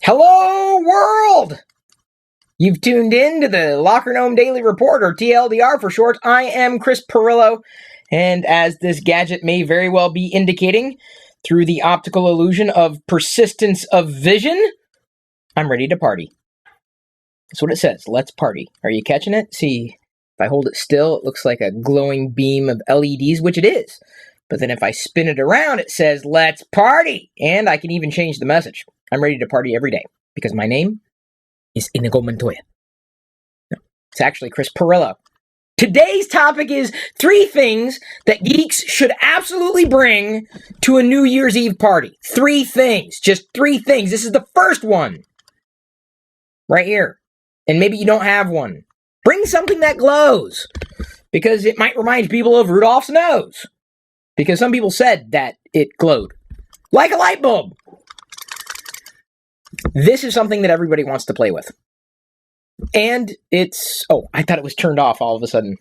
Hello, world! You've tuned in to the LockerGnome Daily Report, or TLDR for short. I am Chris Pirillo, and as this gadget may very well be indicating, through the optical illusion of persistence of vision, I'm ready to party. That's what it says. Let's party. Are you catching it? See, if I hold it still, it looks like a glowing beam of LEDs, which it is. But then if I spin it around, it says, let's party! And I can even change the message. I'm ready to party every day, because my name is Inigo Montoya. No, it's actually Chris Pirillo. Today's topic is 3 things that geeks should absolutely bring to a New Year's Eve party. 3 things. Just 3 things. This is the first one. Right here. And maybe you don't have one. Bring something that glows, because it might remind people of Rudolph's nose. Because some people said that it glowed. Like a light bulb. This is something that everybody wants to play with. And it's... Oh, I thought it was turned off all of a sudden.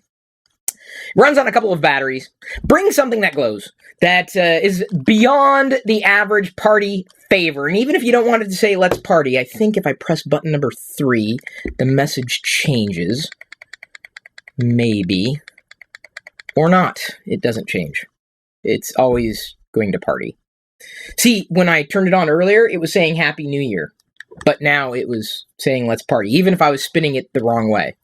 Runs on a couple of batteries. Bring something that glows. That is beyond the average party favor. And even if you don't want it to say, let's party, I think if I press button number 3, the message changes. Maybe. Or not. It doesn't change. It's always going to party. See, when I turned it on earlier, it was saying Happy New Year. But now it was saying let's party, even if I was spinning it the wrong way.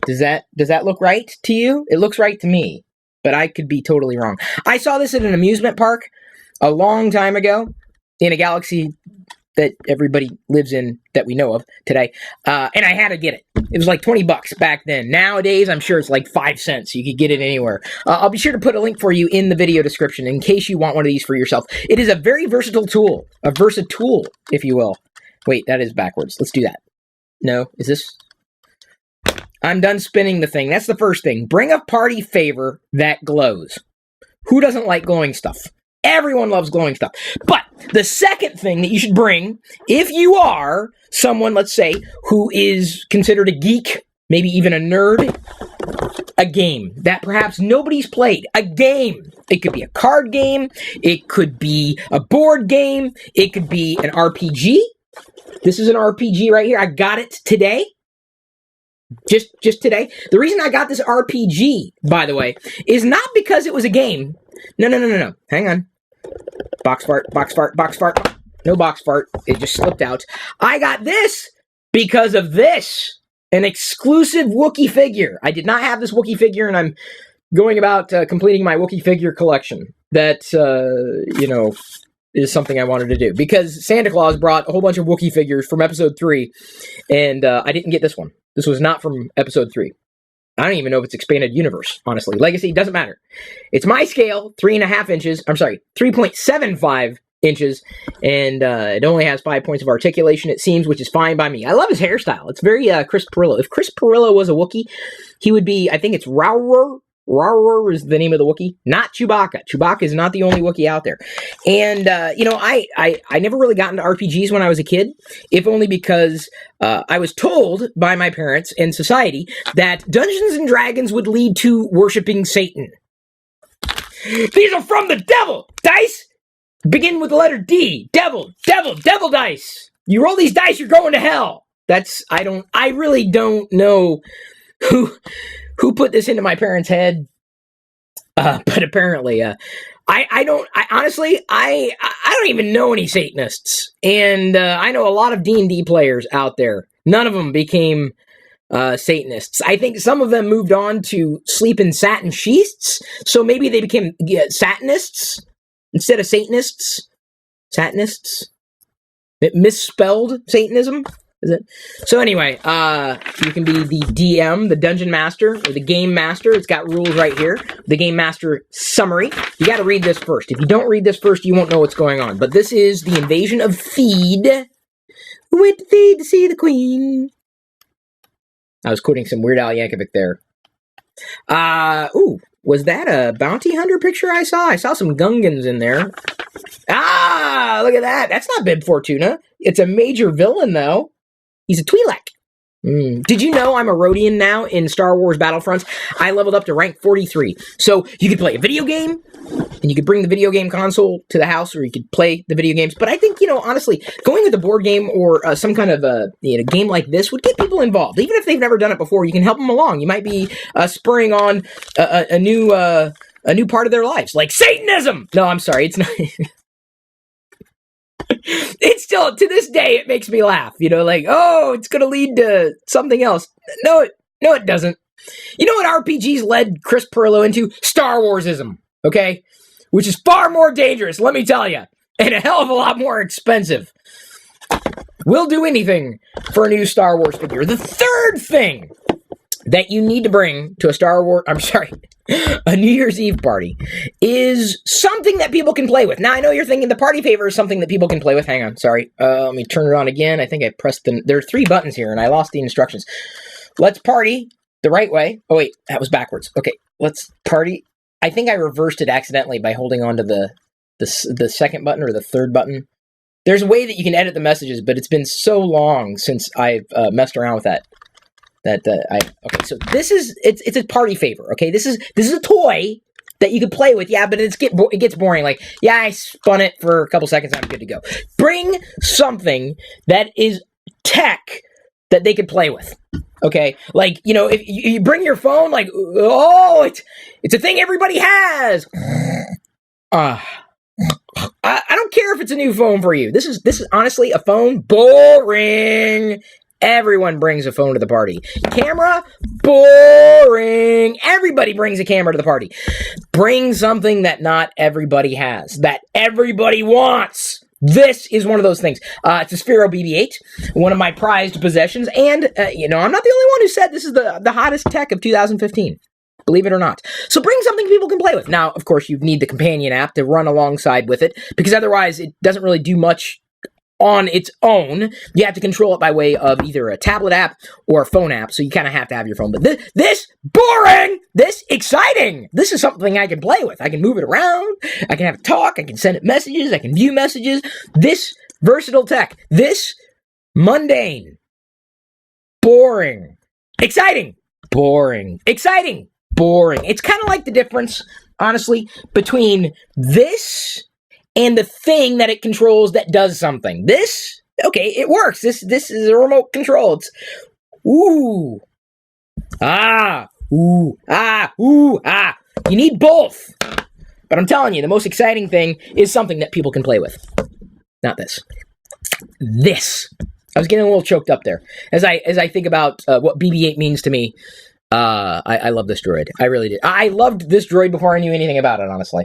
Does that look right to you? It looks right to me, but I could be totally wrong. I saw this at an amusement park a long time ago in a galaxy that everybody lives in that we know of today, and I had to get it. It was like $20 back then. Nowadays, I'm sure it's like 5 cents. You could get it anywhere. I'll be sure to put a link for you in the video description in case you want one of these for yourself. It is a very versatile tool. A versatool, if you will. Wait, that is backwards. Let's do that. No, is this... I'm done spinning the thing. That's the first thing. Bring a party favor that glows. Who doesn't like glowing stuff? Everyone loves glowing stuff. But the second thing that you should bring, if you are someone, let's say, who is considered a geek, maybe even a nerd, a game that perhaps nobody's played. A game. It could be a card game. It could be a board game. It could be an RPG. This is an RPG right here. I got it today. Just today. The reason I got this RPG, by the way, is not because it was a game. No. Hang on. Box fart, box fart, box fart. No box fart. It just slipped out. I got this because of this. An exclusive Wookiee figure. I did not have this Wookiee figure, and I'm going about completing my Wookiee figure collection. That, is something I wanted to do. Because Santa Claus brought a whole bunch of Wookiee figures from episode 3, and I didn't get this one. This was not from episode 3. I don't even know if it's expanded universe, honestly. Legacy, doesn't matter. It's my scale, 3.5 inches. I'm sorry, 3.75 inches. And it only has 5 points of articulation, it seems, which is fine by me. I love his hairstyle. It's very Chris Pirillo. If Chris Pirillo was a Wookiee, he would be, I think it's Rauer. Rauer is the name of the Wookiee, not Chewbacca. Chewbacca is not the only Wookiee out there. And, I never really got into RPGs when I was a kid, if only because I was told by my parents and society that Dungeons and Dragons would lead to worshiping Satan. These are from the devil! Dice begin with the letter D. Devil, devil, devil dice. You roll these dice, you're going to hell. I really don't know who put this into my parents' head, but apparently, I honestly don't even know any Satanists, and I know a lot of D&D players out there. None of them became Satanists. I think some of them moved on to sleep in satin sheaths, so maybe they became Satanists instead of Satanists. Satanists? It misspelled Satanism? Is it? So anyway, you can be the DM, the Dungeon Master, or the Game Master. It's got rules right here. The Game Master summary. You got to read this first. If you don't read this first, you won't know what's going on. But this is the invasion of Feed. Who went to feed to see the Queen? I was quoting some Weird Al Yankovic there. Was that a bounty hunter picture I saw? I saw some Gungans in there. Look at that. That's not Bib Fortuna. It's a major villain, though. He's a Twi'lek. Did you know I'm a Rhodian now in Star Wars Battlefronts? I leveled up to rank 43. So you can play a video game, and you could bring the video game console to the house, or you could play the video games. But I think, honestly, going with a board game or some kind of game like this would get people involved. Even if they've never done it before, you can help them along. You might be spurring on a new part of their lives, like Satanism. No, I'm sorry, it's not. It's still, to this day, it makes me laugh. It's going to lead to something else. No, it doesn't. You know what RPGs led Chris Pirillo into? Star Warsism, okay? Which is far more dangerous, let me tell you, and a hell of a lot more expensive. We'll do anything for a new Star Wars figure. The third thing that you need to bring to a New Year's Eve party is something that people can play with. Now, I know you're thinking the party favor is something that people can play with. Hang on, sorry. Let me turn it on again. I think I pressed there are 3 buttons here, and I lost the instructions. Let's party the right way. Oh, wait, that was backwards. Okay, let's party. I think I reversed it accidentally by holding on to the second button or the third button. There's a way that you can edit the messages, but it's been so long since I've messed around with that. Okay, so it's a party favor. Okay, this is a toy that you could play with. Yeah, but it gets boring. Like, yeah, I spun it for a couple seconds, I'm good to go. Bring something that is tech that they could play with. Okay, like, if you bring your phone, like, oh, it's a thing everybody has. I don't care if it's a new phone for you. This is honestly a phone. Boring. Everyone brings a phone to the party. Camera? Boring. Everybody brings a camera to the party. Bring something that not everybody has, that everybody wants. This is one of those things. It's a Sphero BB-8, one of my prized possessions, and, I'm not the only one who said this is the hottest tech of 2015. Believe it or not. So bring something people can play with. Now, of course, you need the companion app to run alongside with it, because otherwise it doesn't really do much on its own. You have to control it by way of either a tablet app or a phone app, so you kind of have to have your phone. But this boring, this exciting, this is something I can play with. I can move it around, I can have it talk, I can send it messages, I can view messages. This versatile tech, this mundane, boring, exciting, boring, exciting, boring. It's kind of like the difference, honestly, between this and the thing that it controls that does something. This, okay, it works. This is a remote control. It's ooh, ah, ooh, ah, ooh, ah. You need both. But I'm telling you, the most exciting thing is something that people can play with. Not this. This. I was getting a little choked up there as I think about what BB-8 means to me. I love this droid. I really did. I loved this droid before I knew anything about it, honestly.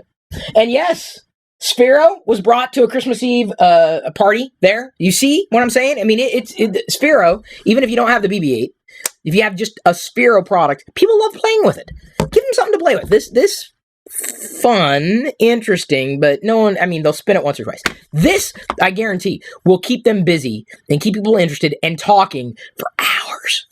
And yes, Sphero was brought to a Christmas Eve a party there. You see what I'm saying? I mean, it's Sphero, even if you don't have the BB-8, if you have just a Sphero product, people love playing with it. Give them something to play with. This fun, interesting, but no one, I mean, they'll spin it once or twice. This, I guarantee, will keep them busy and keep people interested and talking for hours.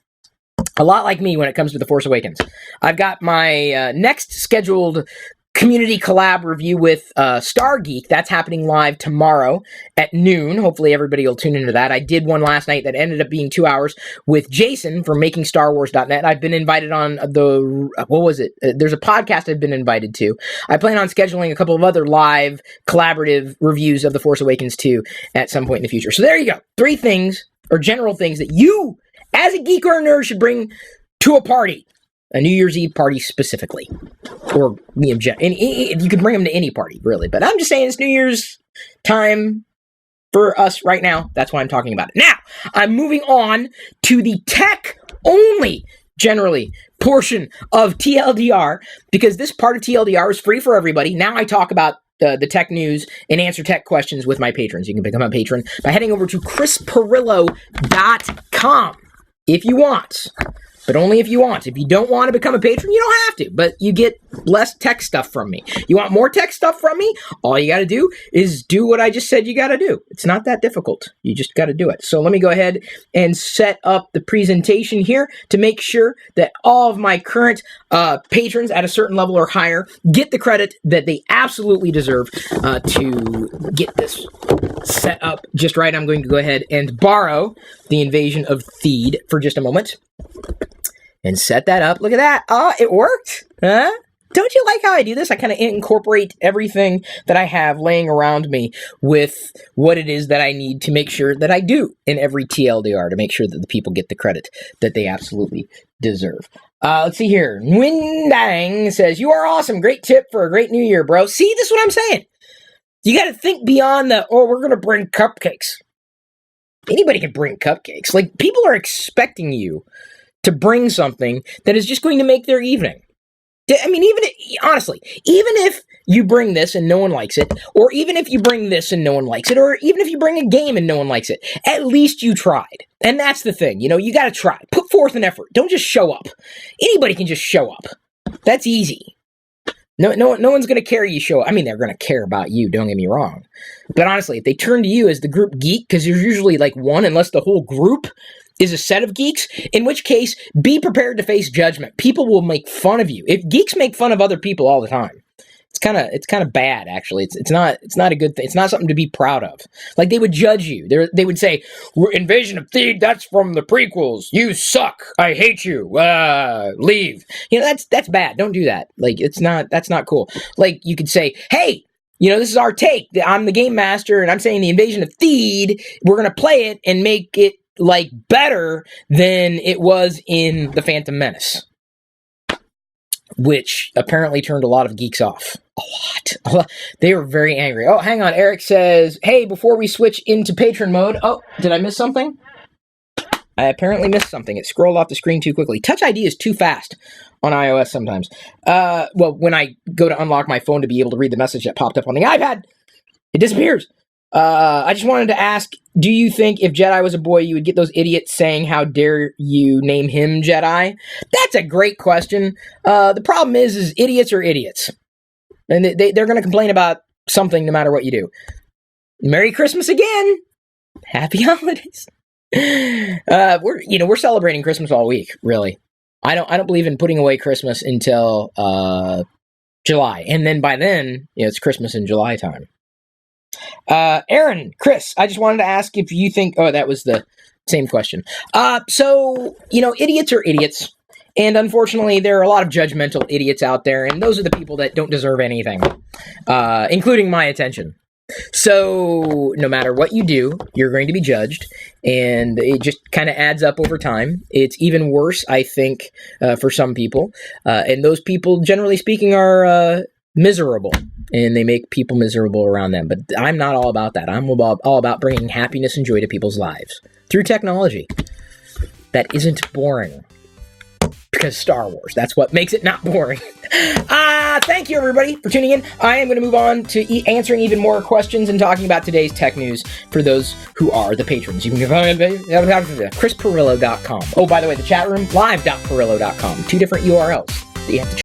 A lot like me when it comes to The Force Awakens. I've got my next scheduled community collab review with Star Geek. That's happening live tomorrow at noon. Hopefully everybody will tune into that. I did one last night that ended up being 2 hours with Jason from MakingStarWars.net. I've been invited on there's a podcast I've been invited to. I plan on scheduling a couple of other live collaborative reviews of The Force Awakens 2 at some point in the future. So there you go. 3 things, or general things, that you, as a geek or a nerd, should bring to a party. A New Year's Eve party specifically. Or you could bring them to any party, really. But I'm just saying it's New Year's time for us right now. That's why I'm talking about it. Now, I'm moving on to the tech-only, generally, portion of TLDR, because this part of TLDR is free for everybody. Now I talk about the tech news and answer tech questions with my patrons. You can become a patron by heading over to chrispirillo.com if you want. But only if you want. If you don't want to become a patron, you don't have to. But you get less tech stuff from me. You want more tech stuff from me? All you got to do is do what I just said you got to do. It's not that difficult. You just got to do it. So let me go ahead and set up the presentation here to make sure that all of my current patrons at a certain level or higher get the credit that they absolutely deserve to get this set up just right. I'm going to go ahead and borrow the Invasion of Theed for just a moment. And set that up. Look at that. Oh, it worked. Huh? Don't you like how I do this? I kind of incorporate everything that I have laying around me with what it is that I need to make sure that I do in every TLDR to make sure that the people get the credit that they absolutely deserve. Let's see here. Windang says, you are awesome. Great tip for a great new year, bro. See, this is what I'm saying. You got to think beyond the, we're going to bring cupcakes. Anybody can bring cupcakes. Like, people are expecting you to bring something that is just going to make their evening. I mean, honestly, even if you bring this and no one likes it, or even if you bring this and no one likes it, or even if you bring a game and no one likes it, at least you tried. And that's the thing, you got to try. Put forth an effort. Don't just show up. Anybody can just show up. That's easy. No one's going to care you show up. I mean, they're going to care about you, don't get me wrong. But honestly, if they turn to you as the group geek, because there's usually like one, unless the whole group is a set of geeks, in which case, be prepared to face judgment. People will make fun of you. If geeks make fun of other people all the time, it's kind of bad, actually. It's not a good thing. It's not something to be proud of. Like, they would judge you. They would say, Invasion of Theed, that's from the prequels. You suck. I hate you. Leave. That's bad. Don't do that. Like, that's not cool. Like, you could say, hey, this is our take. I'm the game master, and I'm saying the Invasion of Theed, we're going to play it and make it like better than it was in The Phantom Menace, which apparently turned a lot of geeks off. A lot. They were very angry. Oh, hang on. Eric says, hey, before we switch into patron mode. Oh, did I miss something? I apparently missed something. It scrolled off the screen too quickly. Touch ID is too fast on iOS sometimes. Well, when I go to unlock my phone to be able to read the message that popped up on the iPad, it disappears. I just wanted to ask, do you think if Jedi was a boy, you would get those idiots saying, how dare you name him Jedi? That's a great question. The problem is idiots are idiots. And they're going to complain about something no matter what you do. Merry Christmas again. Happy holidays. We're celebrating Christmas all week, really. I don't believe in putting away Christmas until July. And then by then, it's Christmas in July time. Aaron, Chris, I just wanted to ask if you think, that was the same question. So, idiots are idiots. And unfortunately, there are a lot of judgmental idiots out there. And those are the people that don't deserve anything, including my attention. So no matter what you do, you're going to be judged. And it just kind of adds up over time. It's even worse, I think, for some people. And those people, generally speaking, are miserable. And they make people miserable around them. But I'm not all about that. I'm all about bringing happiness and joy to people's lives through technology that isn't boring. Because Star Wars, that's what makes it not boring. Thank you, everybody, for tuning in. I am going to move on to answering even more questions and talking about today's tech news for those who are the patrons. You can find ChrisPirillo.com. Oh, by the way, the chat room, live.Pirillo.com. 2 different URLs that you have to check.